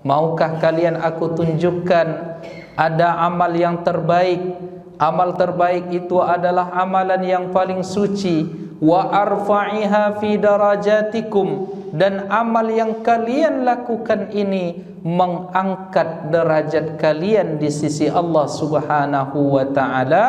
Maukah kalian aku tunjukkan ada amal yang terbaik? Amal terbaik itu adalah amalan yang paling suci. Wa arfa'iha fi darajatikum, dan amal yang kalian lakukan ini mengangkat derajat kalian di sisi Allah Subhanahu wa taala.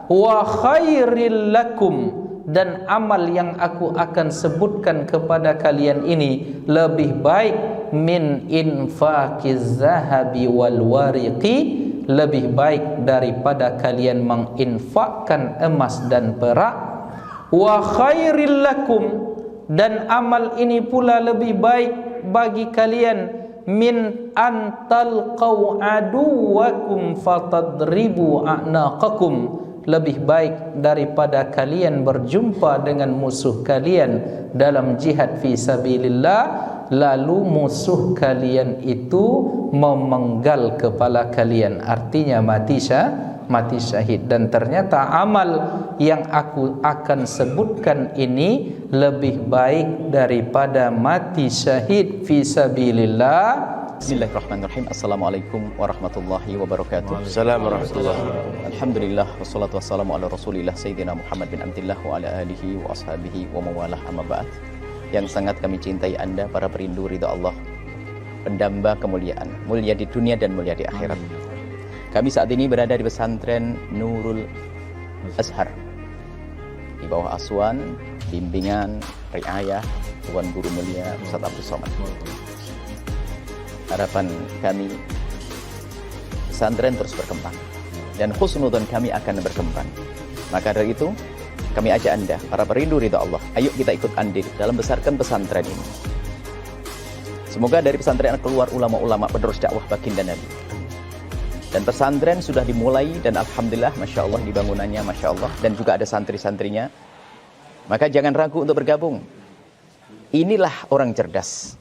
Wa khairil lakum, dan amal yang aku akan sebutkan kepada kalian ini lebih baik min infaqiz zahabi wal wariqi, lebih baik daripada kalian menginfakkan emas dan perak. Wa khairil lakum, dan amal ini pula lebih baik bagi kalian min antalqau aduwakum fatadribu a'naqakum, lebih baik daripada kalian berjumpa dengan musuh kalian dalam jihad fi sabilillah, lalu musuh kalian itu memenggal kepala kalian, artinya mati syahid. Dan ternyata amal yang aku akan sebutkan ini lebih baik daripada mati syahid fi sabilillah. Bismillahirrahmanirrahim. Assalamualaikum warahmatullahi wabarakatuh. Assalamualaikum warahmatullahi wabarakatuh. Alhamdulillah wassalatu wassalamu ala Rasulillah Sayyidina Muhammad bin Abdillah wa ala alihi wa ashabihi wa mawalah, amma ba'd. Yang sangat kami cintai Anda para perindu ridha Allah, pendamba kemuliaan, mulia di dunia dan mulia di akhirat. Kami saat ini berada di pesantren Nurul Azhar di bawah asuhan, bimbingan, riayah Tuan Guru Mulia Ustaz Abdul Somad. Harapan kami pesantren terus berkembang dan husnudzon kami akan berkembang. Maka dari itu kami ajak Anda para perindu ridha Allah, ayo kita ikut andil dalam besarkan pesantren ini. Semoga dari pesantren keluar ulama-ulama penerus dakwah baginda Nabi. Dan pesantren sudah dimulai dan alhamdulillah Masya Allah di bangunannya Masya Allah, dan juga ada santri-santrinya. Maka jangan ragu untuk bergabung. Inilah orang cerdas.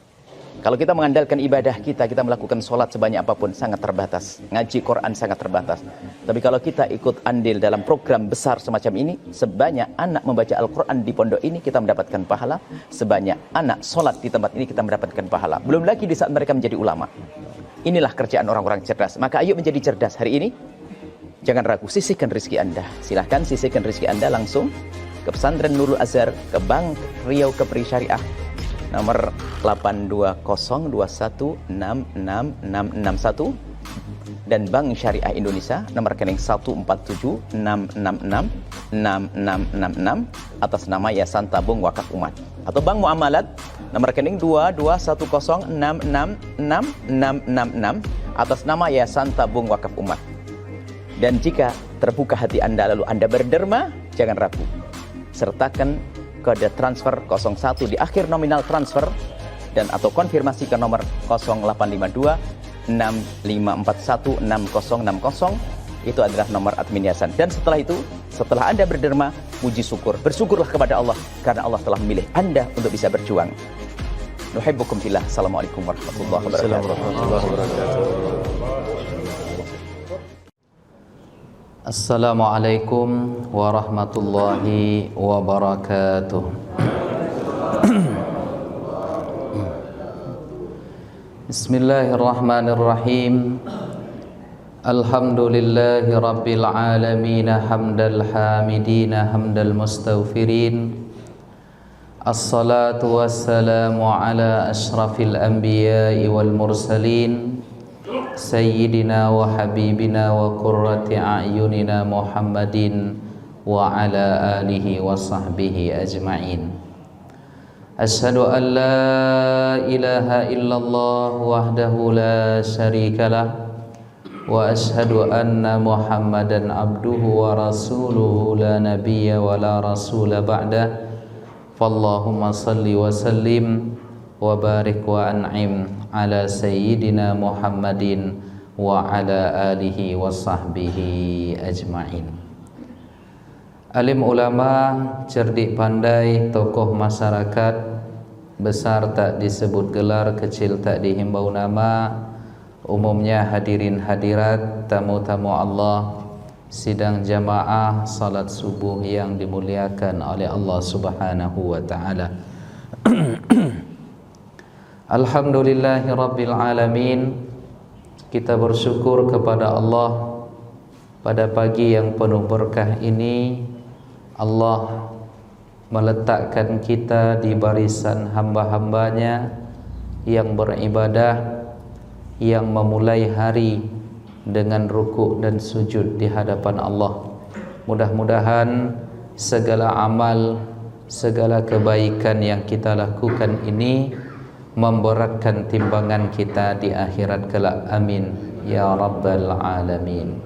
Kalau kita mengandalkan ibadah kita melakukan sholat sebanyak apapun sangat terbatas, ngaji Quran sangat terbatas. Tapi kalau kita ikut andil dalam program besar semacam ini, sebanyak anak membaca Al-Quran di pondok ini kita mendapatkan pahala, sebanyak anak sholat di tempat ini kita mendapatkan pahala. Belum lagi di saat mereka menjadi ulama. Inilah kerjaan orang-orang cerdas. Maka ayo menjadi cerdas hari ini. Jangan ragu, sisihkan rezeki Anda. Silahkan sisihkan rezeki Anda langsung ke pesantren Nurul Azhar, ke Bank Riau Kepri Syariah, nomor 82021666661, dan Bank Syariah Indonesia nomor rekening 14766666666 atas nama Yayasan Tabung Wakaf Umat, atau Bank Muamalat nomor rekening 2210666666 atas nama Yayasan Tabung Wakaf Umat. Dan jika terbuka hati Anda lalu Anda berderma, jangan ragu, sertakan kode transfer 01 di akhir nominal transfer, dan atau konfirmasi ke nomor 0852 6541 6060. Itu adalah nomor admin yayasan. Dan setelah itu, setelah Anda berderma, puji syukur, bersyukurlah kepada Allah karena Allah telah memilih Anda untuk bisa berjuang. Nuhibbukum fillah. Assalamualaikum warahmatullahi wabarakatuh. Assalamualaikum warahmatullahi wabarakatuh. Bismillahirrahmanirrahim. Alhamdulillahi rabbil alamin, hamdal hamidin, hamdal mustaghfirin. Assalatu wassalamu ala ashrafil anbiya'i wal mursalin, Sayyidina wa habibina wa qurrati a'yunina Muhammadin wa ala alihi wa sahbihi ajma'in. Asyhadu an la ilaha illallah wahdahu la syarikalah, wa asyhadu anna Muhammadan abduhu wa rasuluhu la nabiyya wa la rasula ba'dah. Fallahumma salli wa sallim wa barik wa an'im ala sayyidina Muhammadin wa ala alihi wa sahbihi ajma'in. Alim ulama, cerdik pandai, tokoh masyarakat, besar tak disebut gelar, kecil tak dihimbau nama, umumnya hadirin hadirat, tamu-tamu Allah, sidang jamaah salat subuh yang dimuliakan oleh Allah Subhanahu wa taala. Alhamdulillahirabbil alamin. Kita bersyukur kepada Allah pada pagi yang penuh berkah ini. Allah meletakkan kita di barisan hamba-hambanya yang beribadah, yang memulai hari dengan rukuk dan sujud di hadapan Allah. Mudah-mudahan segala amal, segala kebaikan yang kita lakukan ini memberatkan timbangan kita di akhirat kelak. Amin ya rabbal alamin.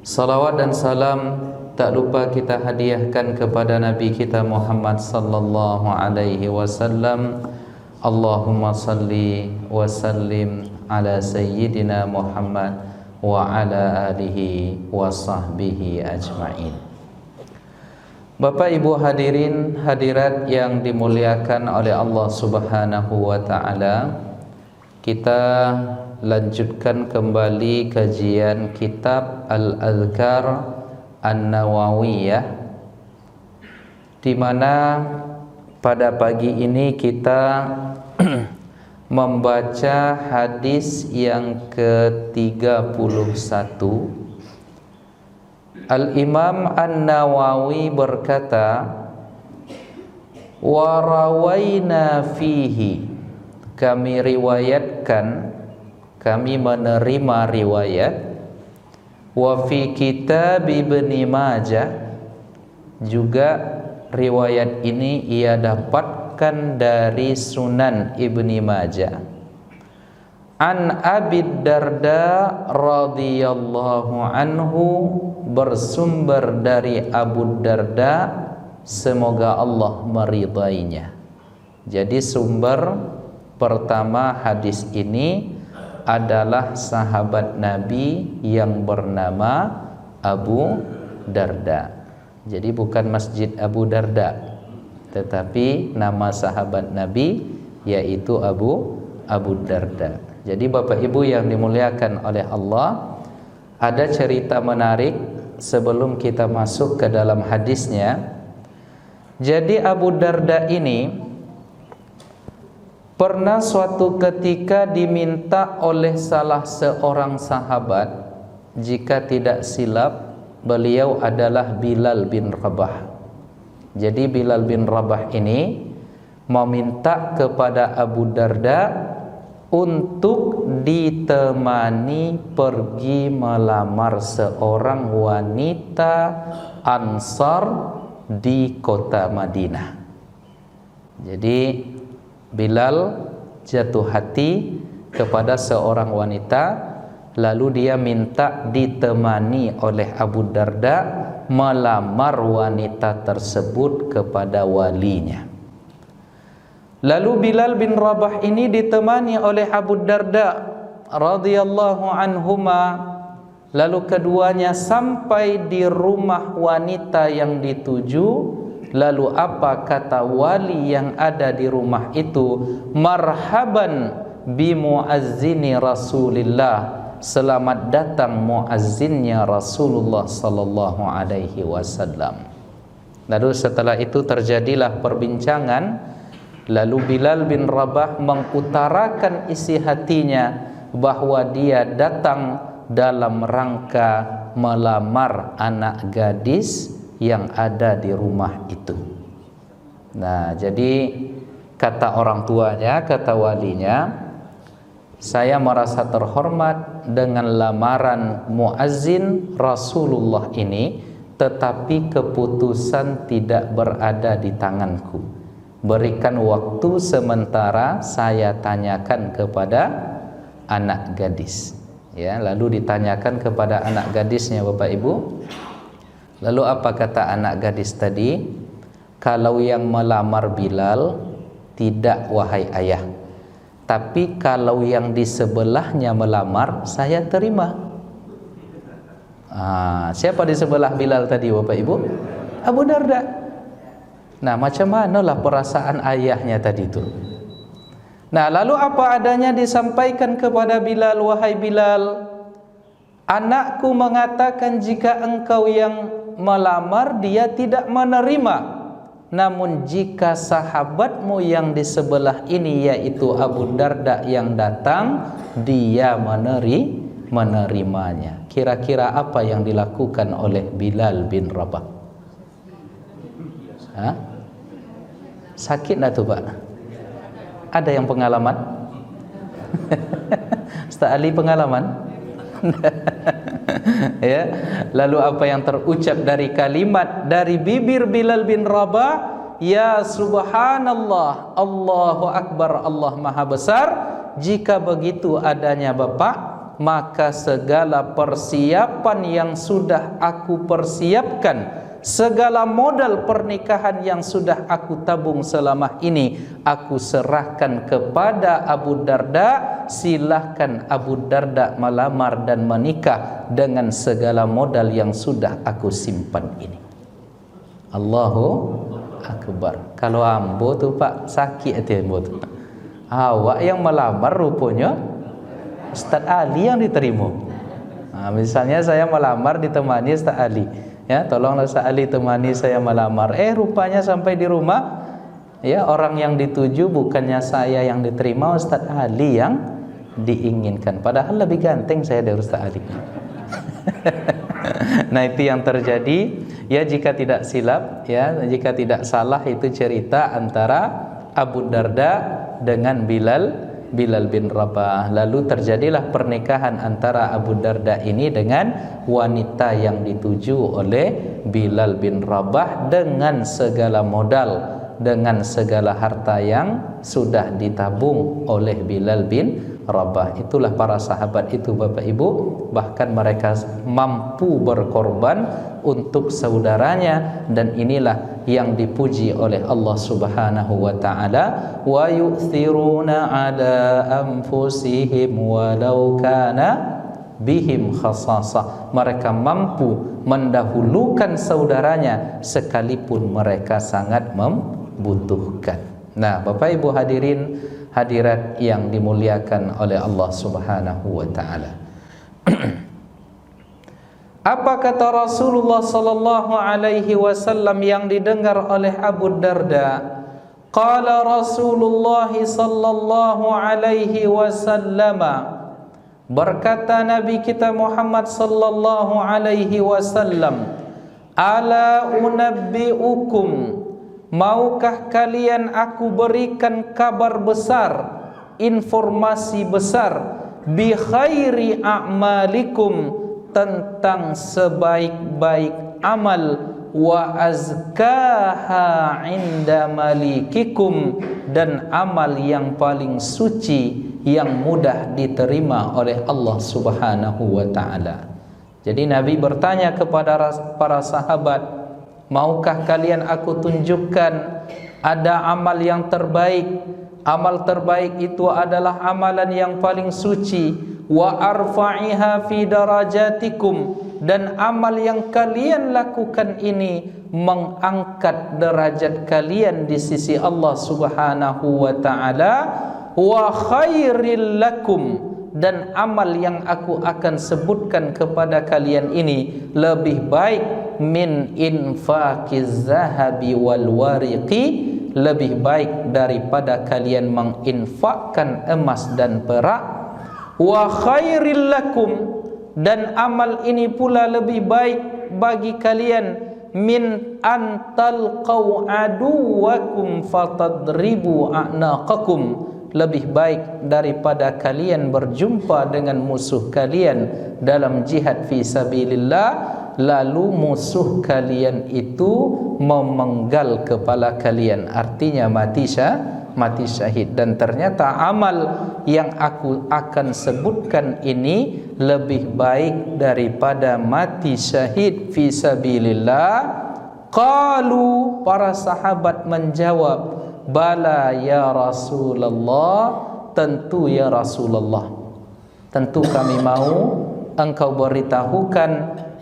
Salawat dan salam tak lupa kita hadiahkan kepada Nabi kita Muhammad sallallahu alaihi wasallam. Allahumma salli wa sallim ala sayyidina Muhammad wa ala alihi wa sahbihi ajma'in. Bapak Ibu hadirin hadirat yang dimuliakan oleh Allah Subhanahu wa taala, kita lanjutkan kembali kajian kitab Al-Adhkar An-Nawawiyah, di mana pada pagi ini kita membaca hadis yang ke-31. Al-Imam An-Nawawi berkata, wa rawaina fihi, kami riwayatkan, kami menerima riwayat, wa fi kitab Ibnu Majah, juga riwayat ini ia dapatkan dari Sunan Ibnu Majah, an Abi Darda radhiyallahu anhu, bersumber dari Abu Darda, semoga Allah meridainya. Jadi sumber pertama hadis ini adalah sahabat Nabi yang bernama Abu Darda. Jadi bukan Masjid Abu Darda, tetapi nama sahabat Nabi yaitu Abu Darda. Jadi Bapak Ibu yang dimuliakan oleh Allah, ada cerita menarik sebelum kita masuk ke dalam hadisnya. Jadi Abu Darda ini pernah suatu ketika diminta oleh salah seorang sahabat, jika tidak silap beliau adalah Bilal bin Rabah. Jadi Bilal bin Rabah ini meminta kepada Abu Darda untuk ditemani pergi melamar seorang wanita Ansar di kota Madinah. Jadi Bilal jatuh hati kepada seorang wanita, lalu dia minta ditemani oleh Abu Darda melamar wanita tersebut kepada walinya. Lalu Bilal bin Rabah ini ditemani oleh Abu Darda radhiyallahu anhuma. Lalu keduanya sampai di rumah wanita yang dituju. Lalu apa kata wali yang ada di rumah itu? Marhaban bi muazzini Rasulillah, selamat datang muazzinnya Rasulullah sallallahu alaihi wasallam. Lalu setelah itu terjadilah perbincangan. Lalu Bilal bin Rabah mengutarakan isi hatinya bahwa dia datang dalam rangka melamar anak gadis yang ada di rumah itu. Nah, jadi kata orang tuanya, kata walinya, saya merasa terhormat dengan lamaran muazzin Rasulullah ini, tetapi keputusan tidak berada di tanganku. Berikan waktu sementara, saya tanyakan kepada anak gadis. Ya, lalu ditanyakan kepada anak gadisnya, Bapak Ibu. Lalu apa kata anak gadis tadi? Kalau yang melamar Bilal, tidak wahai ayah. Tapi kalau yang di sebelahnya melamar, saya terima. Siapa di sebelah Bilal tadi, Bapak Ibu? Abu Darda. Nah, macam manalah perasaan ayahnya tadi itu? Nah, lalu apa adanya disampaikan kepada Bilal, wahai Bilal, anakku mengatakan jika engkau yang melamar, dia tidak menerima. namun jika sahabatmu yang di sebelah ini yaitu Abu Darda yang datang, dia menerimanya. Kira-kira apa yang dilakukan oleh Bilal bin Rabah? Hah? Sakit enggak tuh, Pak? Ada yang pengalaman? Ustaz Ali pengalaman? Ya. Lalu apa yang terucap dari kalimat dari bibir Bilal bin Rabah? Ya subhanallah, Allahu akbar, Allah maha besar. Jika begitu adanya Bapak, maka segala persiapan yang sudah aku persiapkan, segala modal pernikahan yang sudah aku tabung selama ini, aku serahkan kepada Abu Darda. Silahkan Abu Darda melamar dan menikah dengan segala modal yang sudah aku simpan ini. Allahu akbar. Kalau ambo tu Pak, sakit hati ambo tu. Awak yang melamar rupanya Ustaz Ali yang diterima. Nah, misalnya saya melamar ditemani Ustaz Ali. Ya, tolonglah Ustaz Ali temani saya melamar. Rupanya sampai di rumah, ya, orang yang dituju bukannya saya yang diterima, Ustaz Ali yang diinginkan. Padahal lebih ganteng saya dari Ustaz Ali. Nah, itu yang terjadi. Ya, jika tidak silap, ya, jika tidak salah, itu cerita antara Abu Darda dengan Bilal bin Rabah. Lalu terjadilah pernikahan antara Abu Darda ini dengan wanita yang dituju oleh Bilal bin Rabah dengan segala modal, dengan segala harta yang sudah ditabung oleh Bilal bin Rabah. Itulah para sahabat itu, Bapak Ibu, bahkan mereka mampu berkorban untuk saudaranya, dan inilah yang dipuji oleh Allah Subhanahu wa taala, wa yu'thiruna ala anfusihim walau kana bihim khasasah. Mereka mampu mendahulukan saudaranya sekalipun mereka sangat membutuhkan. Nah, Bapak Ibu hadirin hadirat yang dimuliakan oleh Allah Subhanahu wa taala. Apa kata Rasulullah sallallahu alaihi wasallam yang didengar oleh Abu Darda? Qala Rasulullah sallallahu alaihi wasallam, berkata Nabi kita Muhammad sallallahu alaihi wasallam, ala unabbiukum, maukah kalian aku berikan kabar besar, informasi besar, bi khairi a'malikum, tentang sebaik-baik amal, wa azkaha inda malikikum, dan amal yang paling suci, yang mudah diterima oleh Allah Subhanahu wa taala. Jadi Nabi bertanya kepada para sahabat, maukah kalian aku tunjukkan ada amal yang terbaik? Amal terbaik itu adalah amalan yang paling suci, wa arfa'iha fi darajatikum, dan amal yang kalian lakukan ini mengangkat derajat kalian di sisi Allah Subhanahu wa taala, wa khairil lakum, dan amal yang aku akan sebutkan kepada kalian ini lebih baik min infaqiz zahabi wal wariqi, lebih baik daripada kalian menginfakkan emas dan perak, wa khairil lakum, dan amal ini pula lebih baik bagi kalian min antalqau aduwakum fatadribu a'naqakum, lebih baik daripada kalian berjumpa dengan musuh kalian dalam jihad fi sabilillah, lalu musuh kalian itu memenggal kepala kalian, artinya mati syahid. Dan ternyata amal yang aku akan sebutkan ini lebih baik daripada mati syahid fi sabilillah. Qalu, para sahabat menjawab, bala ya Rasulullah, tentu ya Rasulullah, tentu kami mau engkau beritahukan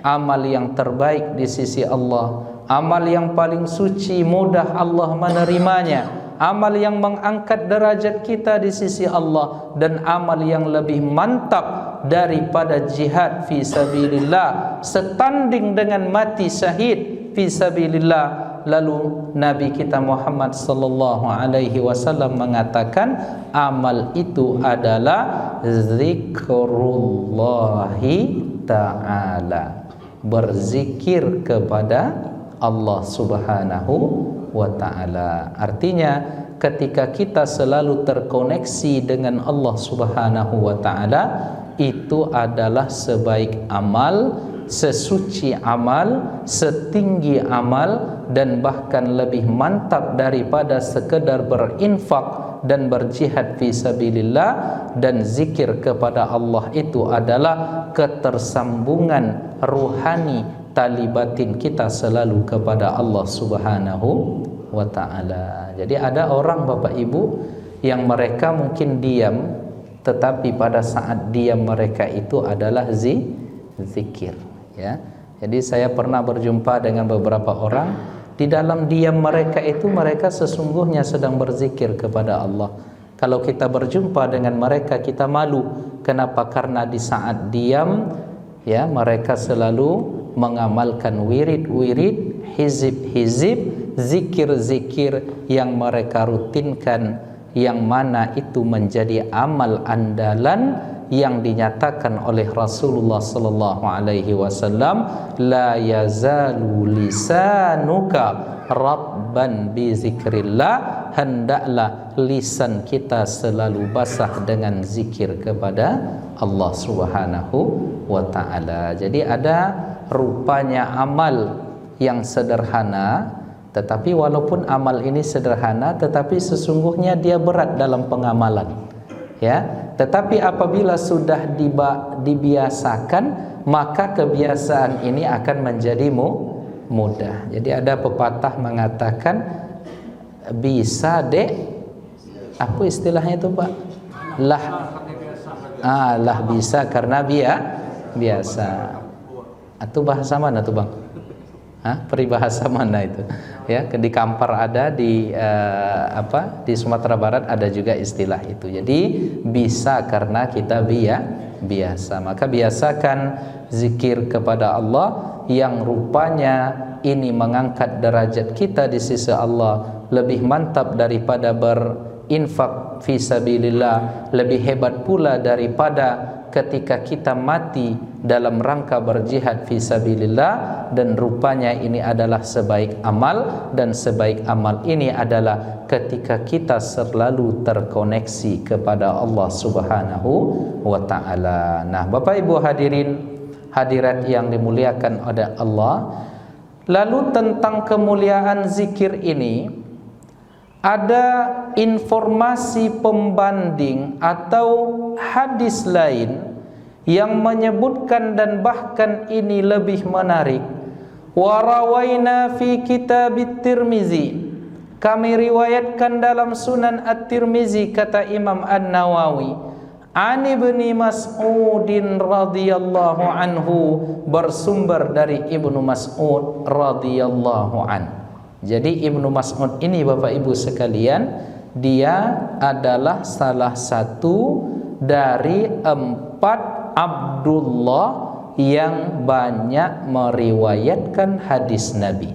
amal yang terbaik di sisi Allah, amal yang paling suci, mudah Allah menerimanya, amal yang mengangkat derajat kita di sisi Allah, dan amal yang lebih mantap daripada jihad fi sabilillah, setanding dengan mati syahid fi sabilillah. Lalu Nabi kita Muhammad sallallahu alaihi wasallam mengatakan amal itu adalah zikrullahi ta'ala, berzikir kepada Allah Subhanahu wa ta'ala. Artinya ketika kita selalu terkoneksi dengan Allah Subhanahu wa ta'ala, itu adalah sebaik amal, sesuci amal, setinggi amal, dan bahkan lebih mantap daripada sekedar berinfak dan berjihad fi sabilillah. Dan zikir kepada Allah itu adalah ketersambungan ruhani tali batin kita selalu kepada Allah Subhanahu wa ta'ala. Jadi ada orang Bapak Ibu yang mereka mungkin diam, tetapi pada saat diam mereka itu adalah zikir, ya. Jadi saya pernah berjumpa dengan beberapa orang, di dalam diam mereka itu mereka sesungguhnya sedang berzikir kepada Allah. Kalau kita berjumpa dengan mereka kita malu. Kenapa? Karena di saat diam, ya, mereka selalu mengamalkan wirid-wirid, hizib-hizib, zikir-zikir yang mereka rutinkan, yang mana itu menjadi amal andalan yang dinyatakan oleh Rasulullah sallallahu alaihi wasallam, la yazalu lisanuka rabban bi zikrillah, hendaklah lisan kita selalu basah dengan zikir kepada Allah Subhanahu wa ta'ala. Jadi ada rupanya amal yang sederhana, tetapi walaupun amal ini sederhana tetapi sesungguhnya dia berat dalam pengamalan, ya. Tetapi apabila sudah dibiasakan, maka kebiasaan ini akan menjadi mudah. Jadi ada pepatah mengatakan, bisa dek, apa istilahnya itu Pak? Lah bisa karena biasa. Atau bahasa mana tuh Bang? Peribahasa mana itu? Ya, di Kampar ada, di di Sumatera Barat ada juga istilah itu. Jadi bisa karena kita biasa. Maka biasakan zikir kepada Allah yang rupanya ini mengangkat derajat kita di sisi Allah, lebih mantap daripada berinfak fi sabilillah, lebih hebat pula daripada ketika kita mati dalam rangka berjihad fi sabilillah. Dan rupanya ini adalah sebaik amal, dan sebaik amal ini adalah ketika kita selalu terkoneksi kepada Allah Subhanahu wa ta'ala. Nah, Bapak Ibu hadirin hadirat yang dimuliakan oleh Allah, lalu tentang kemuliaan zikir ini ada informasi pembanding atau hadis lain yang menyebutkan, dan bahkan ini lebih menarik. Wa rawaina fi kitab at-Tirmizi, kami riwayatkan dalam Sunan At-Tirmizi, kata Imam An-Nawawi, an Ibni Mas'udin radhiyallahu anhu, bersumber dari Ibnu Mas'ud radhiyallahu an. Jadi Ibnu Mas'ud ini Bapak Ibu sekalian, dia adalah salah satu dari 4 Abdullah yang banyak meriwayatkan hadis Nabi.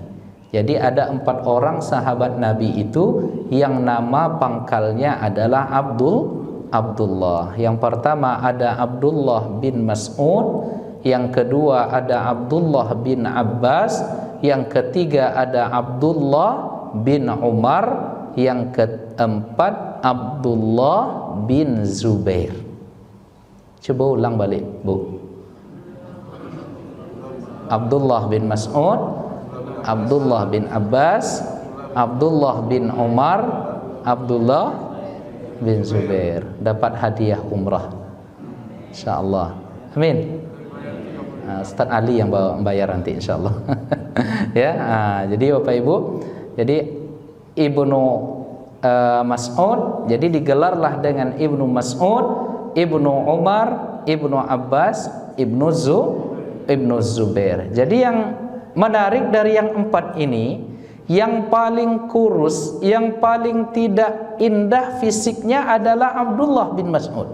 Jadi ada 4 orang sahabat Nabi itu yang nama pangkalnya adalah Abdullah. Yang pertama ada Abdullah bin Mas'ud, yang kedua ada Abdullah bin Abbas, yang ketiga ada Abdullah bin Umar, yang keempat Abdullah bin Zubair. Coba ulang balik, Bu. Abdullah bin Mas'ud, Abdullah bin Abbas, Abdullah bin Umar, Abdullah bin Zubair. Dapat hadiah umrah, insyaallah. Amin. Ustaz Ali yang bayar nanti insyaallah. Ya, jadi Bapak Ibu, jadi Ibnu Mas'ud, jadi digelarlah dengan Ibnu Mas'ud, Ibnu Umar, Ibnu Abbas, Ibnu Zubair. Jadi yang menarik dari yang 4 ini, yang paling kurus, yang paling tidak indah fisiknya adalah Abdullah bin Mas'ud.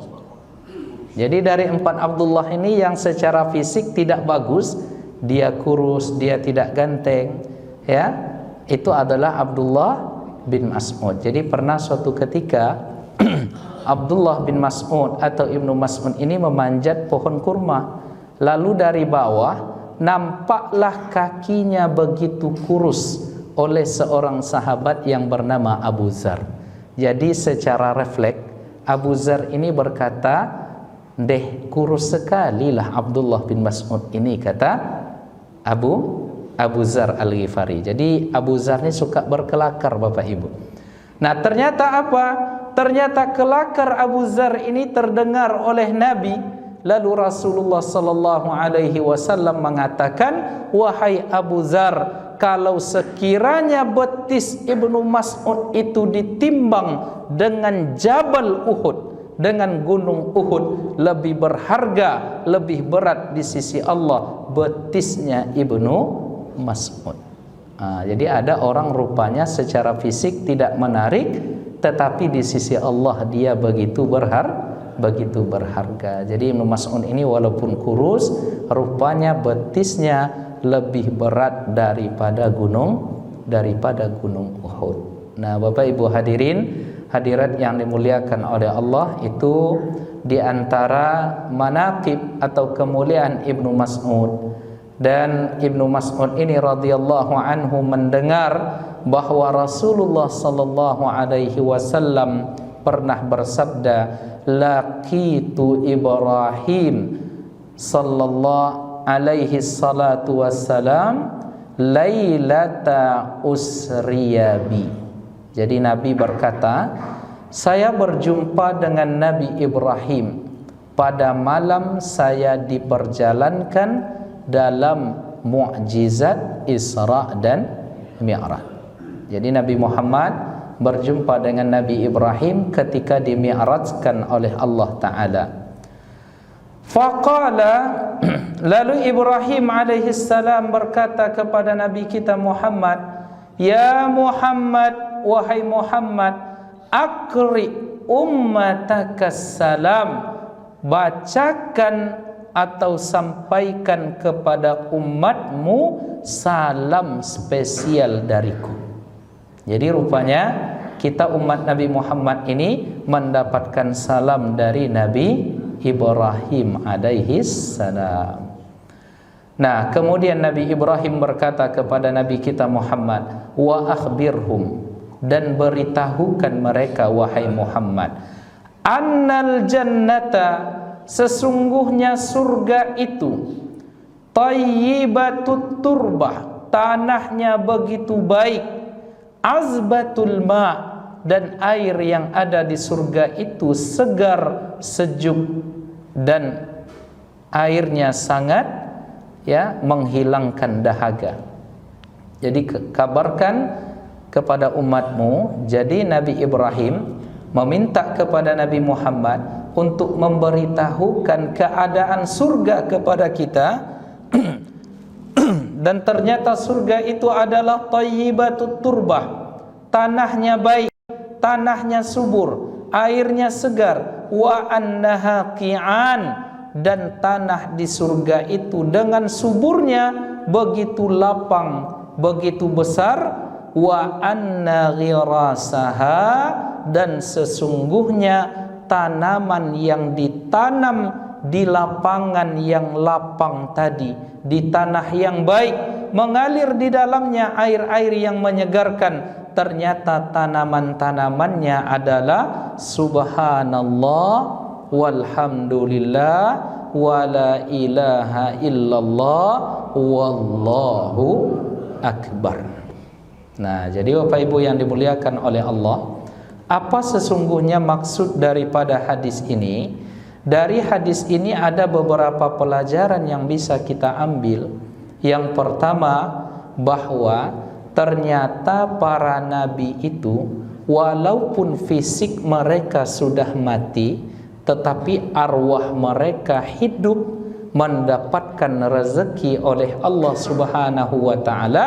Jadi dari 4 Abdullah ini yang secara fisik tidak bagus, dia kurus, dia tidak ganteng, ya. itu adalah Abdullah bin Mas'ud. Jadi pernah suatu ketika Abdullah bin Mas'ud atau Ibnu Mas'ud ini memanjat pohon kurma. Lalu dari bawah nampaklah kakinya begitu kurus oleh seorang sahabat yang bernama Abu Dzar. Jadi secara refleks Abu Dzar ini berkata, "Deh, kurus sekali lah Abdullah bin Mas'ud ini," kata Abu Dzar Al-Ghifari. Jadi Abu Dzar ini suka berkelakar, Bapak Ibu. Nah, ternyata apa? Ternyata kelakar Abu Dzar ini terdengar oleh Nabi. Lalu Rasulullah sallallahu alaihi wasallam mengatakan, "Wahai Abu Dzar, kalau sekiranya betis Ibnu Mas'ud itu ditimbang dengan Jabal Uhud, dengan gunung Uhud, lebih berharga, lebih berat di sisi Allah betisnya Ibnu Mas'ud." Jadi ada orang rupanya secara fisik tidak menarik, tetapi di sisi Allah dia begitu berharga. Jadi Ibnu Mas'ud ini walaupun kurus, rupanya betisnya lebih berat daripada gunung Uhud. Nah, Bapak Ibu hadirat yang dimuliakan oleh Allah, itu di antara manaqib atau kemuliaan Ibnu Mas'ud. Dan Ibnu Mas'ud ini radhiyallahu anhu mendengar bahwa Rasulullah sallallahu alaihi wasallam pernah bersabda, "Laqitu Ibrahim sallallahu alaihi salatu wassalam lailata usriyabi." Jadi Nabi berkata, "Saya berjumpa dengan Nabi Ibrahim pada malam saya diperjalankan dalam mukjizat Isra dan Mi'raj." Jadi Nabi Muhammad berjumpa dengan Nabi Ibrahim ketika dimi'rajkan oleh Allah Ta'ala. Faqala, lalu Ibrahim alaihi salam berkata kepada Nabi kita Muhammad, "Ya Muhammad, wahai Muhammad, akri ummataka salam, bacakan atau sampaikan kepada umatmu salam spesial dariku." Jadi rupanya kita umat Nabi Muhammad ini mendapatkan salam dari Nabi Ibrahim alaihi salam. Nah, kemudian Nabi Ibrahim berkata kepada Nabi kita Muhammad, "Wa akhbirhum," dan beritahukan mereka wahai Muhammad, "Annal jannata," sesungguhnya surga itu, "Thayyibatut turbah," tanahnya begitu baik, "Azbatul ma," dan air yang ada di surga itu segar, sejuk, dan airnya sangat menghilangkan dahaga. Jadi kabarkan kepada umatmu. Jadi Nabi Ibrahim meminta kepada Nabi Muhammad untuk memberitahukan keadaan surga kepada kita. Dan ternyata surga itu adalah thayyibatut turbah, tanahnya baik, tanahnya subur, airnya segar, wa annaha qi'an, dan tanah di surga itu dengan suburnya begitu lapang, begitu besar, wa anna ghirasaha, dan sesungguhnya tanaman yang ditanam di lapangan yang lapang tadi, di tanah yang baik, mengalir di dalamnya air-air yang menyegarkan. Ternyata tanaman-tanamannya adalah subhanallah walhamdulillah wala ilaha illallah wallahu akbar. Nah, jadi Bapak Ibu yang dimuliakan oleh Allah, apa sesungguhnya maksud daripada hadis ini? Dari hadis ini ada beberapa pelajaran yang bisa kita ambil. Yang pertama, bahwa ternyata para nabi itu walaupun fisik mereka sudah mati, tetapi arwah mereka hidup, mendapatkan rezeki oleh Allah Subhanahu wa taala,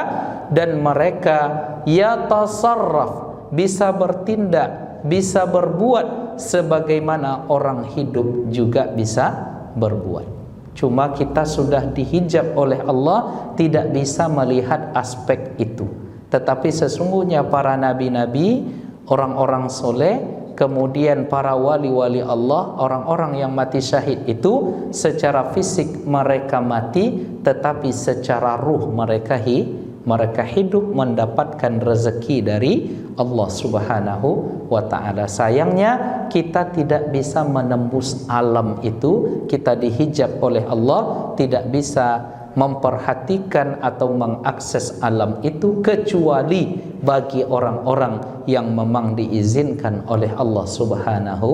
dan mereka yatasarraf, bisa bertindak, bisa berbuat sebagaimana orang hidup juga bisa berbuat. Cuma kita sudah dihijab oleh Allah, tidak bisa melihat aspek itu. Tetapi sesungguhnya para nabi-nabi, orang-orang soleh, kemudian para wali-wali Allah, orang-orang yang mati syahid itu secara fisik mereka mati, tetapi secara ruh mereka hidup mendapatkan rezeki dari Allah Subhanahu wa ta'ala. Sayangnya kita tidak bisa menembus alam itu, kita dihijab oleh Allah, tidak bisa memperhatikan atau mengakses alam itu kecuali bagi orang-orang yang memang diizinkan oleh Allah Subhanahu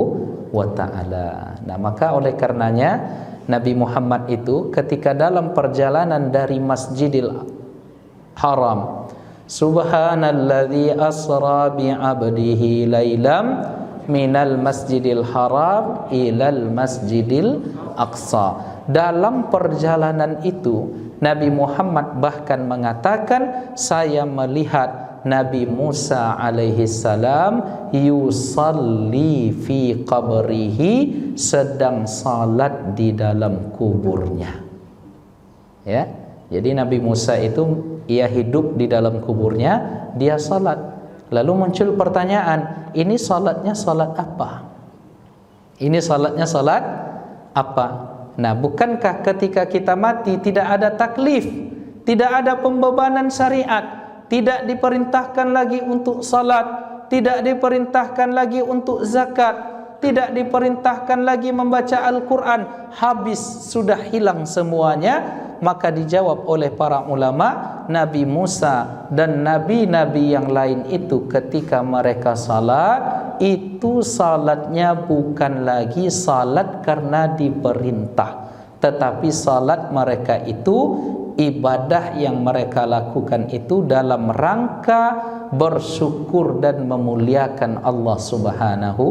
wa ta'ala. Nah, maka oleh karenanya Nabi Muhammad itu ketika dalam perjalanan dari Masjidil Haram, Subhanalladzi asra bi'abdihi lailam minal Masjidil Haram ilal Masjidil Aqsa. Dalam perjalanan itu Nabi Muhammad bahkan mengatakan, saya melihat Nabi Musa alaihi salam yusalli fi qabrihi, sedang salat di dalam kuburnya. Ya, jadi Nabi Musa itu ia hidup di dalam kuburnya, dia salat. Lalu muncul pertanyaan, ini salatnya salat apa? Ini salatnya salat apa? Nah, bukankah ketika kita mati tidak ada taklif, tidak ada pembebanan syariat, tidak diperintahkan lagi untuk salat, tidak diperintahkan lagi untuk zakat, tidak diperintahkan lagi membaca Al-Quran, habis, sudah hilang semuanya? Maka dijawab oleh para ulama, Nabi Musa dan nabi-nabi yang lain itu ketika mereka salat, itu salatnya bukan lagi salat karena diperintah, tetapi salat mereka itu ibadah yang mereka lakukan itu dalam rangka bersyukur dan memuliakan Allah Subhanahu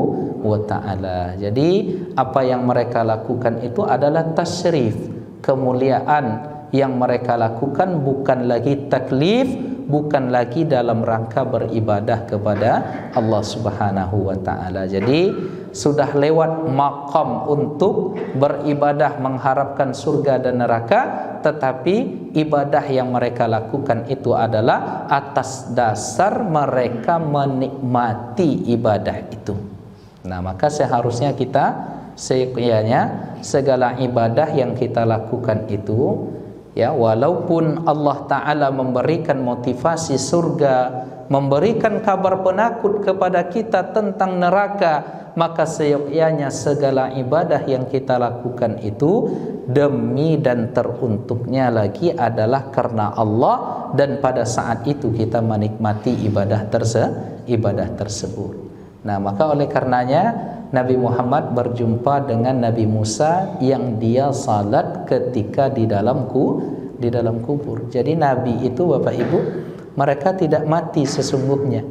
wa ta'ala. Jadi apa yang mereka lakukan itu adalah tasyrif, kemuliaan yang mereka lakukan, bukan lagi taklif, bukan lagi dalam rangka beribadah kepada Allah Subhanahu wa ta'ala. Jadi sudah lewat maqam untuk beribadah mengharapkan surga dan neraka, tetapi ibadah yang mereka lakukan itu adalah atas dasar mereka menikmati ibadah itu. Nah, maka seharusnya kita sekiranya segala ibadah yang kita lakukan itu, ya, walaupun Allah Ta'ala memberikan motivasi surga, memberikan kabar penakut kepada kita tentang neraka, maka seyogyanya segala ibadah yang kita lakukan itu demi dan teruntuknya lagi adalah karena Allah, dan pada saat itu kita menikmati ibadah tersebut. Nah, maka oleh karenanya Nabi Muhammad berjumpa dengan Nabi Musa yang dia salat ketika di dalam kubur. Jadi Nabi itu, Bapak Ibu, mereka tidak mati sesungguhnya,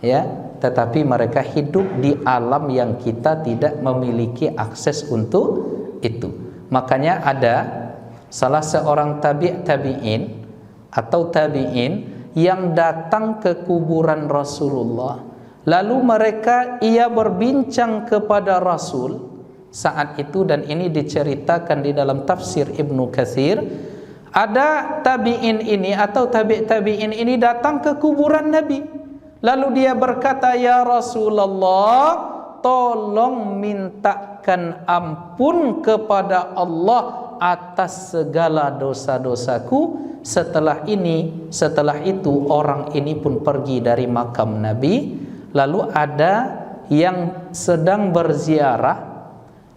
ya, tetapi mereka hidup di alam yang kita tidak memiliki akses untuk itu. Makanya ada salah seorang tabi'in atau tabi'in yang datang ke kuburan Rasulullah. Lalu ia berbincang kepada Rasul saat itu, dan ini diceritakan di dalam tafsir Ibnu Katsir. Ada tabi'in ini atau tabi'in ini datang ke kuburan Nabi. Lalu dia berkata, "Ya Rasulullah, tolong mintakan ampun kepada Allah atas segala dosa-dosaku." Setelah itu orang ini pun pergi dari makam Nabi. Lalu ada yang sedang berziarah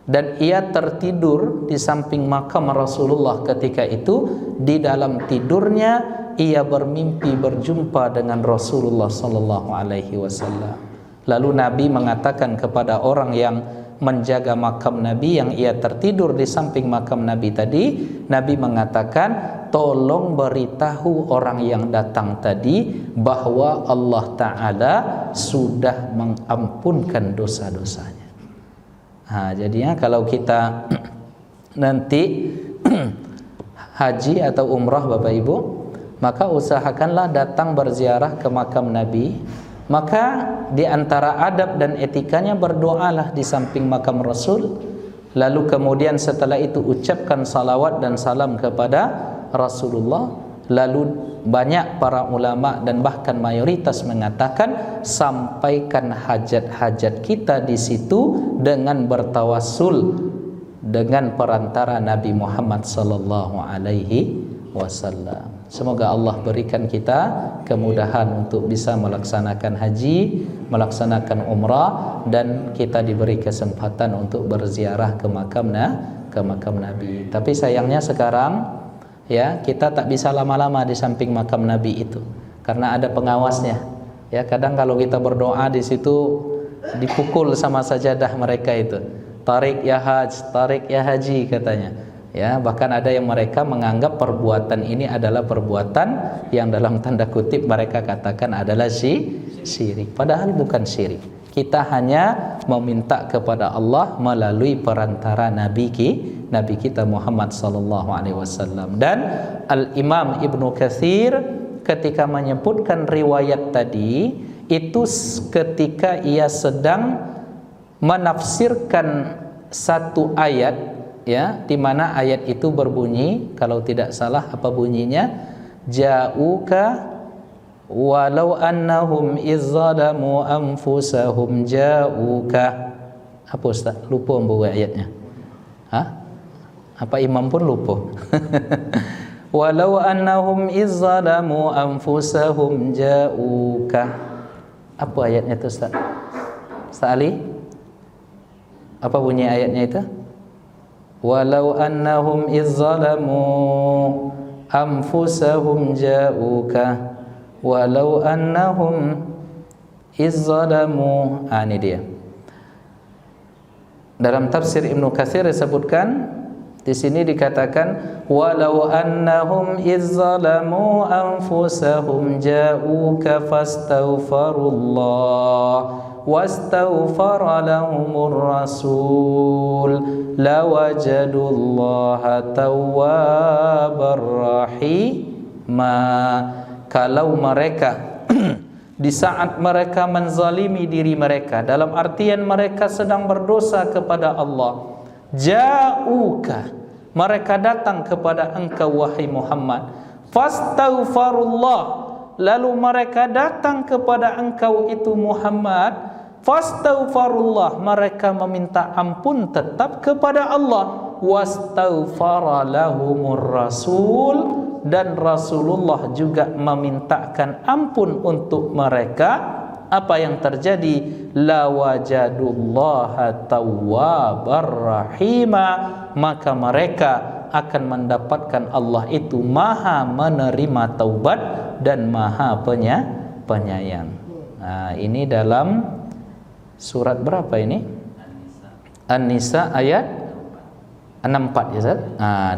dan ia tertidur di samping makam Rasulullah ketika itu. Di dalam tidurnya ia bermimpi berjumpa dengan Rasulullah sallallahu alaihi wasallam. Lalu Nabi mengatakan kepada orang yang menjaga makam Nabi, yang ia tertidur di samping makam Nabi tadi, Nabi mengatakan, tolong beritahu orang yang datang tadi bahwa Allah Ta'ala sudah mengampunkan dosa-dosanya. Nah, jadinya kalau kita nanti haji atau umrah, Bapak Ibu, maka usahakanlah datang berziarah ke makam Nabi. Maka di antara adab dan etikanya berdoalah di samping makam Rasul. Lalu kemudian setelah itu ucapkan salawat dan salam kepada Rasulullah. Lalu banyak para ulama dan bahkan mayoritas mengatakan sampaikan hajat-hajat kita di situ dengan bertawassul dengan perantara Nabi Muhammad sallallahu alaihi wasallam. Semoga Allah berikan kita kemudahan untuk bisa melaksanakan haji, melaksanakan umrah, dan kita diberi kesempatan untuk berziarah ke makam Nabi. Tapi sayangnya sekarang ya, kita tak bisa lama-lama di samping makam Nabi itu karena ada pengawasnya. Ya, kadang kalau kita berdoa di situ dipukul sama sajadah mereka itu. Tarik ya haji katanya. Ya, bahkan ada yang mereka menganggap perbuatan ini adalah perbuatan yang dalam tanda kutip mereka katakan adalah syirik. Padahal bukan syirik. Kita hanya meminta kepada Allah melalui perantara Nabi kita Muhammad sallallahu alaihi wasallam. Dan Al-Imam Ibnu Katsir ketika menyebutkan riwayat tadi itu ketika ia sedang menafsirkan satu ayat, ya, di mana ayat itu berbunyi, kalau tidak salah apa bunyinya, ja'uka walau annahum izzalamu anfusahum ja'uka. Apa Ustaz? Lupa membawa ayatnya. Apa imam pun lupa. Walau annahum izzalamu anfusahum ja'uka. Apa ayatnya itu Ustaz? Ustaz Ali? Apa bunyi ayatnya itu? Walau annahum izzalamu anfusahum ja'uka walau annahum izzalamu. Ini dia. Dalam tafsir Ibnu Katsir disebutkan di sini dikatakan walau annahum izzalamu anfusahum ja'uka fastaghfirullah wastaghfara lahumur rasul lawajadullaha tawwabar rahima. Kalau mereka di saat mereka menzalimi diri mereka, dalam artian mereka sedang berdosa kepada Allah, ja'uka, mereka datang kepada engkau wahai Muhammad, fastaghfirullah, lalu mereka datang kepada engkau itu Muhammad, fastaghfirullah, mereka meminta ampun tetap kepada Allah, wastaghfara lahumur rasul, dan Rasulullah juga memintakan ampun untuk mereka. Apa yang terjadi? Lawajadullaha tawwabar rahima, maka mereka akan mendapatkan Allah itu maha menerima taubat dan maha penyayang. Nah, ini dalam surat berapa ini? An-Nisa ayat 64 ya Ustaz.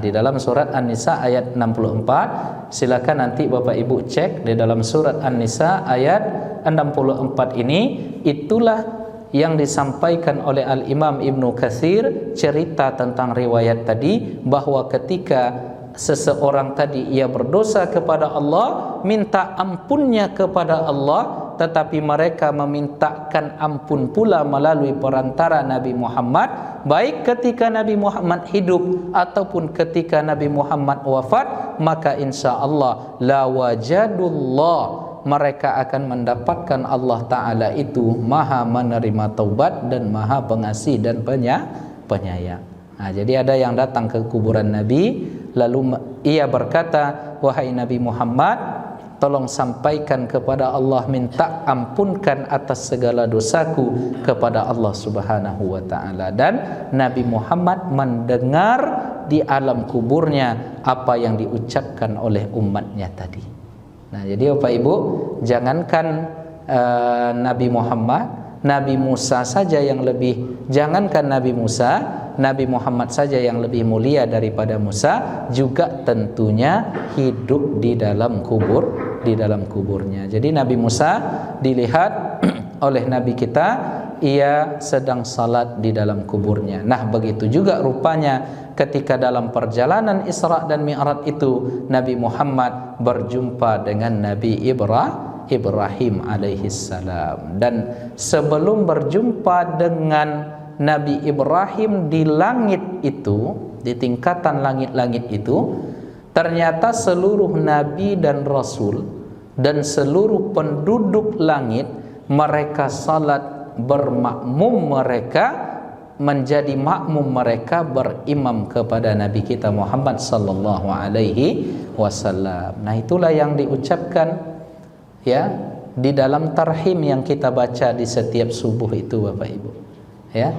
Di dalam surat An-Nisa ayat 64, silakan nanti Bapak Ibu cek di dalam surat An-Nisa ayat 64 ini. Itulah yang disampaikan oleh Al-Imam Ibnu Katsir, cerita tentang riwayat tadi, bahwa ketika seseorang tadi ia berdosa kepada Allah, minta ampunnya kepada Allah, tetapi mereka memintakan ampun pula melalui perantara Nabi Muhammad, baik ketika Nabi Muhammad hidup ataupun ketika Nabi Muhammad wafat, maka insya Allah la wajadullah, mereka akan mendapatkan Allah Ta'ala itu maha menerima taubat dan maha pengasih dan penyayang. Jadi ada yang datang ke kuburan Nabi, lalu ia berkata, wahai Nabi Muhammad, tolong sampaikan kepada Allah, minta ampunkan atas segala dosaku kepada Allah Subhanahu wa Ta'ala. Dan Nabi Muhammad mendengar di alam kuburnya apa yang diucapkan oleh umatnya tadi. Nah, jadi Bapak Ibu, jangankan Nabi Muhammad, Nabi Musa saja yang lebih, jangankan Nabi Musa, Nabi Muhammad saja yang lebih mulia daripada Musa, juga tentunya hidup di dalam kuburnya. Jadi Nabi Musa dilihat oleh Nabi kita, ia sedang salat di dalam kuburnya. Nah, begitu juga rupanya ketika dalam perjalanan Isra dan Mi'raj itu Nabi Muhammad berjumpa dengan Nabi Ibrahim alaihissalam. Dan sebelum berjumpa dengan Nabi Ibrahim di langit itu, di tingkatan langit-langit itu, ternyata seluruh nabi dan rasul dan seluruh penduduk langit mereka salat bermakmum, mereka menjadi makmum, mereka berimam kepada Nabi kita Muhammad sallallahu alaihi wasallam. Nah, itulah yang diucapkan ya di dalam tarhim yang kita baca di setiap subuh itu, Bapak Ibu. Ya.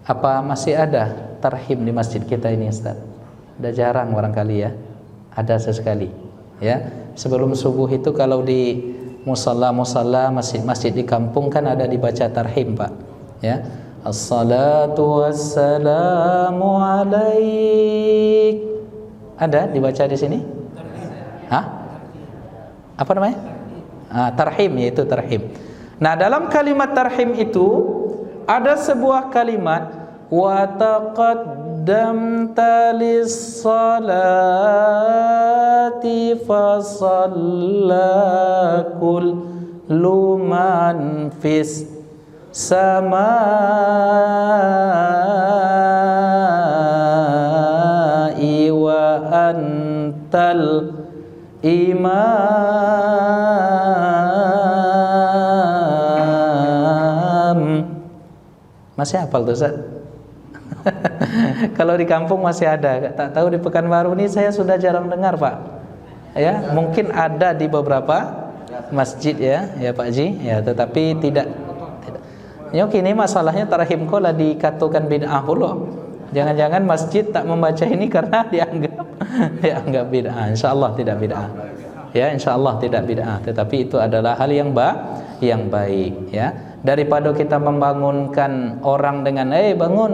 Apa masih ada tarhim di masjid kita ini, Ustaz? Udah jarang barangkali ya. Ada sesekali. Ya. Sebelum subuh itu kalau di musalla-musalla, masjid-masjid di kampung kan ada dibaca tarhim, Pak. Ya. Assalatu wassalamu alaik. Ada dibaca di sini? Hah? Apa namanya? Tarhim, yaitu tarhim. Nah, dalam kalimat tarhim itu ada sebuah kalimat wa taqaddamta lis-salati fasalla kullu man fis samai wa antal imam. Masih hafal tuh, Ustaz? Kalau di kampung masih ada, tak tahu di Pekanbaru ini saya sudah jarang dengar, Pak. Ya, mungkin ada di beberapa masjid ya Pak Ji, ya, tetapi tidak. Ya, kini masalahnya tarhim kola dikatakan bid'ah pula. Jangan-jangan masjid tak membaca ini karena dianggap bid'ah. Insyaallah tidak bid'ah. Ya, insyaallah tidak bid'ah, tetapi itu adalah hal yang baik ya. Daripada kita membangunkan orang dengan bangun.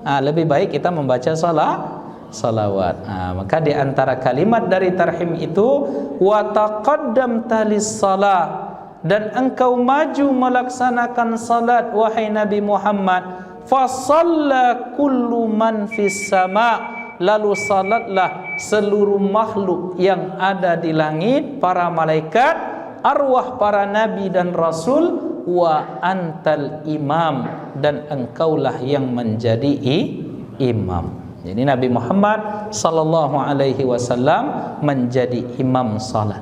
Lebih baik kita membaca salawat. Maka di antara kalimat dari tarhim itu wa taqaddamta lis-salah, dan engkau maju melaksanakan salat wahai Nabi Muhammad, fa shalla kullu man fis sama, lalu salatlah seluruh makhluk yang ada di langit, para malaikat, arwah para nabi dan rasul, wa antal imam, dan engkaulah yang menjadi imam. Jadi Nabi Muhammad sallallahu alaihi wasallam menjadi imam salat.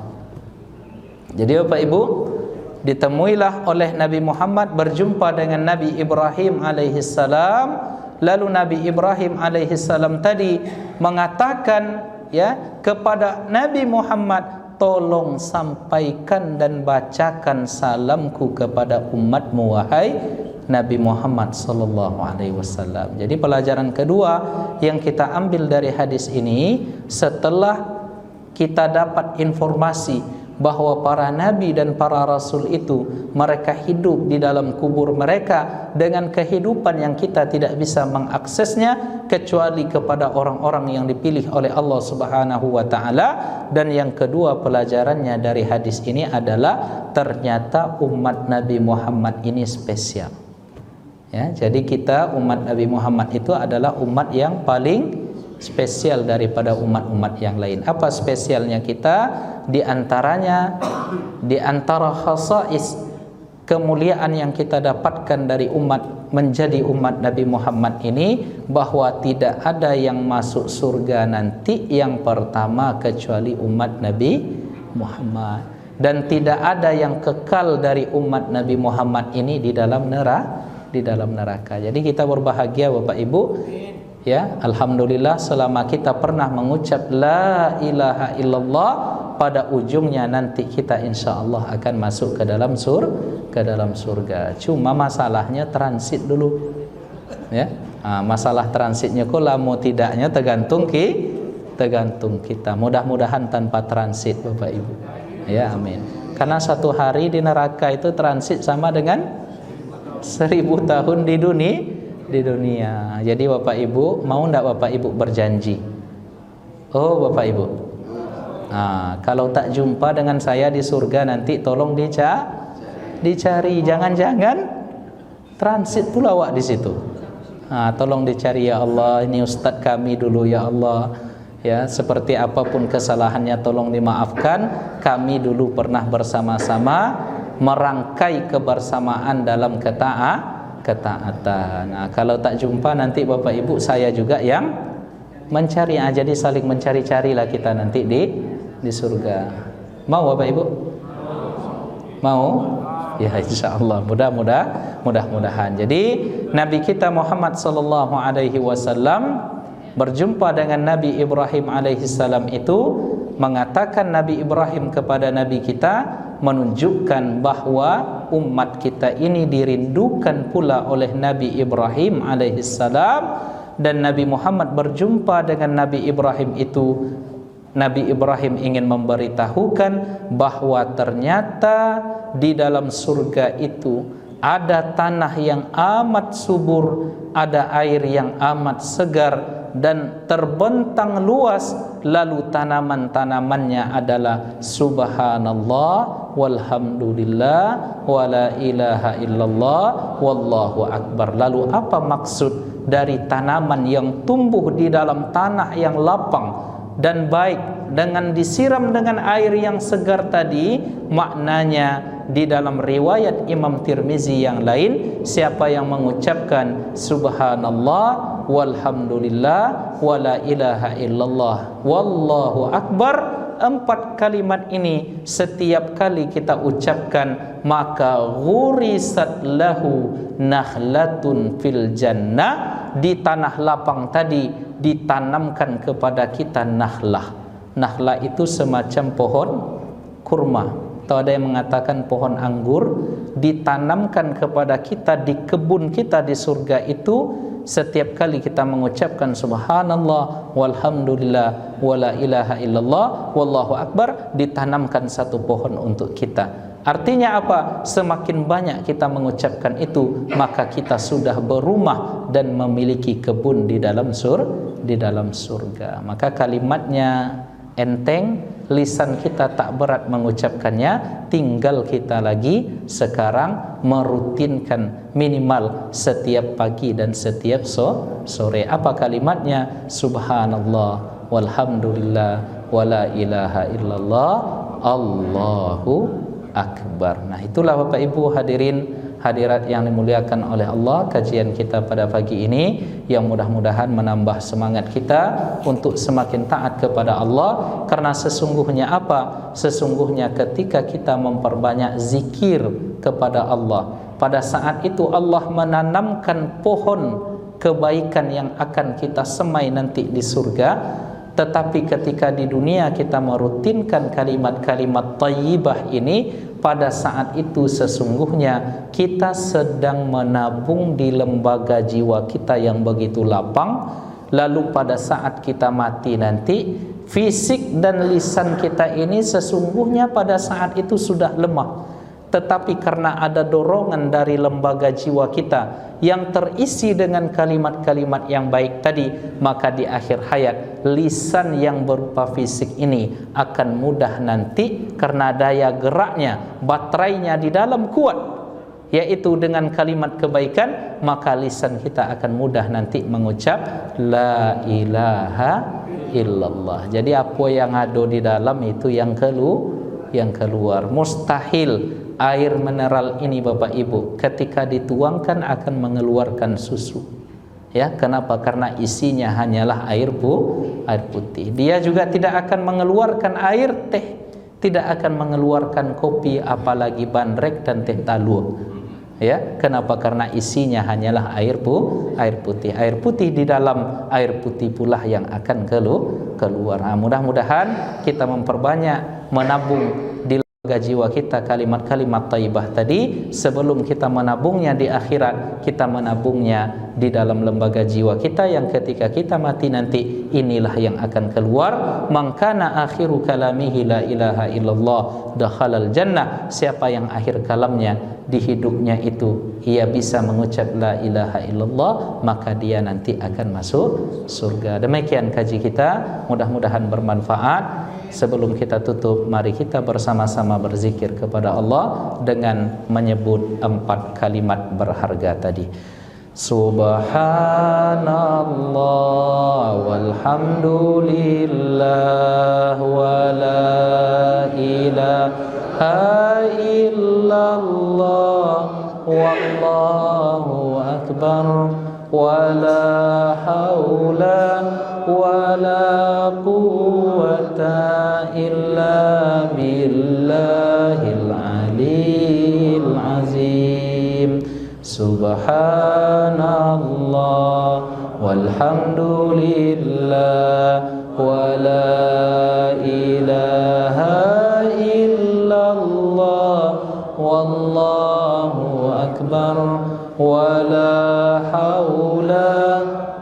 Jadi Bapak Ibu, ditemuilah oleh Nabi Muhammad berjumpa dengan Nabi Ibrahim alaihi salam. Lalu Nabi Ibrahim alaihi salam tadi mengatakan ya kepada Nabi Muhammad, tolong sampaikan dan bacakan salamku kepada umatmu wahai Nabi Muhammad sallallahu alaihi wasallam. Jadi pelajaran kedua yang kita ambil dari hadis ini, setelah kita dapat informasi bahwa para nabi dan para rasul itu mereka hidup di dalam kubur mereka dengan kehidupan yang kita tidak bisa mengaksesnya kecuali kepada orang-orang yang dipilih oleh Allah Subhanahu wa taala. Dan yang kedua pelajarannya dari hadis ini adalah ternyata umat Nabi Muhammad ini spesial. Ya, jadi kita umat Nabi Muhammad itu adalah umat yang paling spesial daripada umat-umat yang lain. Apa spesialnya kita? Di antaranya, di antara khasais kemuliaan yang kita dapatkan dari umat menjadi umat Nabi Muhammad ini, bahwa tidak ada yang masuk surga nanti yang pertama kecuali umat Nabi Muhammad, dan tidak ada yang kekal dari umat Nabi Muhammad ini di dalam neraka. Jadi kita berbahagia Bapak Ibu. Ya, alhamdulillah selama kita pernah mengucap la ilaha illallah, pada ujungnya nanti kita insyaallah akan masuk ke dalam surga. Cuma masalahnya transit dulu. Ya. Masalah transitnya kok lama tidaknya tergantung kita. Mudah-mudahan tanpa transit Bapak Ibu. Ya, amin. Karena satu hari di neraka itu transit sama dengan 1000 tahun di dunia. Jadi Bapak Ibu, mau enggak Bapak Ibu berjanji? Oh Bapak Ibu, kalau tak jumpa dengan saya di surga nanti tolong dicari. Jangan-jangan transit pula awak di situ. Tolong dicari ya Allah, ini ustaz kami dulu ya Allah. Ya, seperti apapun kesalahannya tolong dimaafkan. Kami dulu pernah bersama-sama merangkai kebersamaan dalam ketaatan. Kalau tak jumpa nanti Bapak Ibu, saya juga yang mencari. Jadi saling mencari-carilah kita nanti di surga. Mau Bapak Ibu? Mau? Ya insyaallah, mudah-mudahan. Jadi Nabi kita Muhammad sallallahu alaihi wasallam berjumpa dengan Nabi Ibrahim alaihi salam itu mengatakan Nabi Ibrahim kepada Nabi kita, menunjukkan bahwa umat kita ini dirindukan pula oleh Nabi Ibrahim alaihi salam. Dan Nabi Muhammad berjumpa dengan Nabi Ibrahim itu, Nabi Ibrahim ingin memberitahukan bahwa ternyata di dalam surga itu ada tanah yang amat subur, ada air yang amat segar dan terbentang luas, lalu tanaman-tanamannya adalah subhanallah walhamdulillah wala ilaha illallah wallahu akbar. Lalu apa maksud dari tanaman yang tumbuh di dalam tanah yang lapang dan baik dengan disiram dengan air yang segar tadi? Maknanya di dalam riwayat Imam Tirmizi yang lain, siapa yang mengucapkan subhanallah walhamdulillah wala ilaha illallah wallahu akbar, 4 kalimat ini setiap kali kita ucapkan, maka ghurisat lahu nakhlatun fil jannah, di tanah lapang tadi ditanamkan kepada kita nakhlah. Nakhlah itu semacam pohon kurma, atau ada yang mengatakan pohon anggur, ditanamkan kepada kita di kebun kita di surga itu. Setiap kali kita mengucapkan subhanallah walhamdulillah wala ilaha illallah wallahu akbar, ditanamkan satu pohon untuk kita. Artinya apa? Semakin banyak kita mengucapkan itu, maka kita sudah berumah dan memiliki kebun di dalam surga. Maka kalimatnya enteng, lisan kita tak berat mengucapkannya, tinggal kita lagi sekarang merutinkan minimal setiap pagi dan setiap sore. Apa kalimatnya? Subhanallah walhamdulillah wala ilaha illallah Allahu akbar. Nah, itulah Bapak Ibu hadirin hadirat yang dimuliakan oleh Allah, kajian kita pada pagi ini yang mudah-mudahan menambah semangat kita untuk semakin taat kepada Allah. Karena sesungguhnya apa? Sesungguhnya ketika kita memperbanyak zikir kepada Allah, pada saat itu Allah menanamkan pohon kebaikan yang akan kita semai nanti di surga. Tetapi ketika di dunia kita merutinkan kalimat-kalimat thayyibah ini, pada saat itu sesungguhnya kita sedang menabung di lembaga jiwa kita yang begitu lapang. Lalu pada saat kita mati nanti, fisik dan lisan kita ini sesungguhnya pada saat itu sudah lemah. Tetapi karena ada dorongan dari lembaga jiwa kita yang terisi dengan kalimat-kalimat yang baik tadi, maka di akhir hayat lisan yang berupa fisik ini akan mudah nanti karena daya geraknya, baterainya di dalam kuat, yaitu dengan kalimat kebaikan, maka lisan kita akan mudah nanti mengucap la ilaha illallah. Jadi apa yang ada di dalam itu yang keluar. Mustahil air mineral ini Bapak Ibu ketika dituangkan akan mengeluarkan susu. Ya, kenapa? Karena isinya hanyalah air putih. Dia juga tidak akan mengeluarkan air teh, tidak akan mengeluarkan kopi, apalagi bandrek dan teh talua. Ya, kenapa? Karena isinya hanyalah air putih. Air putih di dalam air putih pula yang akan keluar. Nah, mudah-mudahan kita memperbanyak menabung di jiwa kita kalimat-kalimat thayyibah tadi. Sebelum kita menabungnya di akhirat, kita menabungnya di dalam lembaga jiwa kita yang ketika kita mati nanti inilah yang akan keluar. Mangkana akhiru kalamihi la ilaha illallah dakhalal jannah. Siapa yang akhir kalamnya di hidupnya itu ia bisa mengucap la ilaha illallah, maka dia nanti akan masuk surga. Demikian kaji kita, mudah-mudahan bermanfaat. Sebelum kita tutup, mari kita bersama-sama berzikir kepada Allah dengan menyebut 4 kalimat berharga tadi. Subhanallah walhamdulillah wala ilaha illallah wallahu akbar wala haula ولا قوة إلا بالله العلي العظيم سبحان الله والحمد لله ولا إله إلا الله والله أكبر ولا حول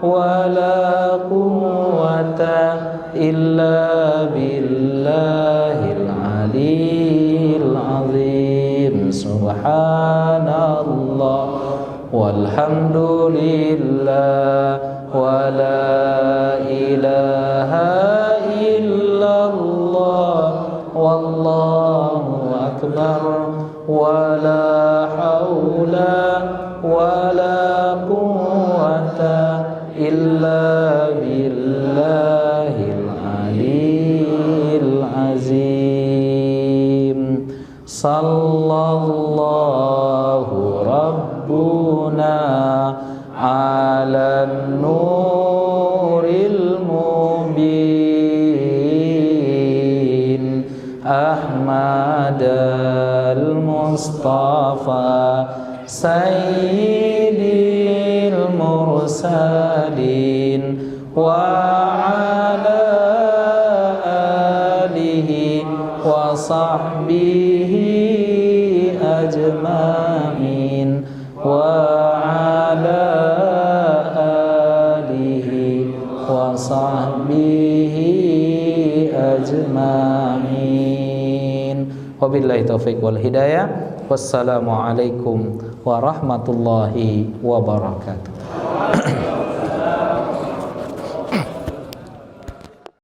ولا قوة إلا بالله العلي العظيم سبحان الله والحمد لله ولا إله إلا الله والله أكبر ولا حول ولا قوة إلا بالله العلي العظيم صلى الله ربنا على النور المبين أحمد المصطفى سيد المرسلين وعلى آله وصحبه أجمعين وعلى آله وصحبه أجمعين وبالله التوفيق والهداية والسلام عليكم warahmatullahi wabarakatuh.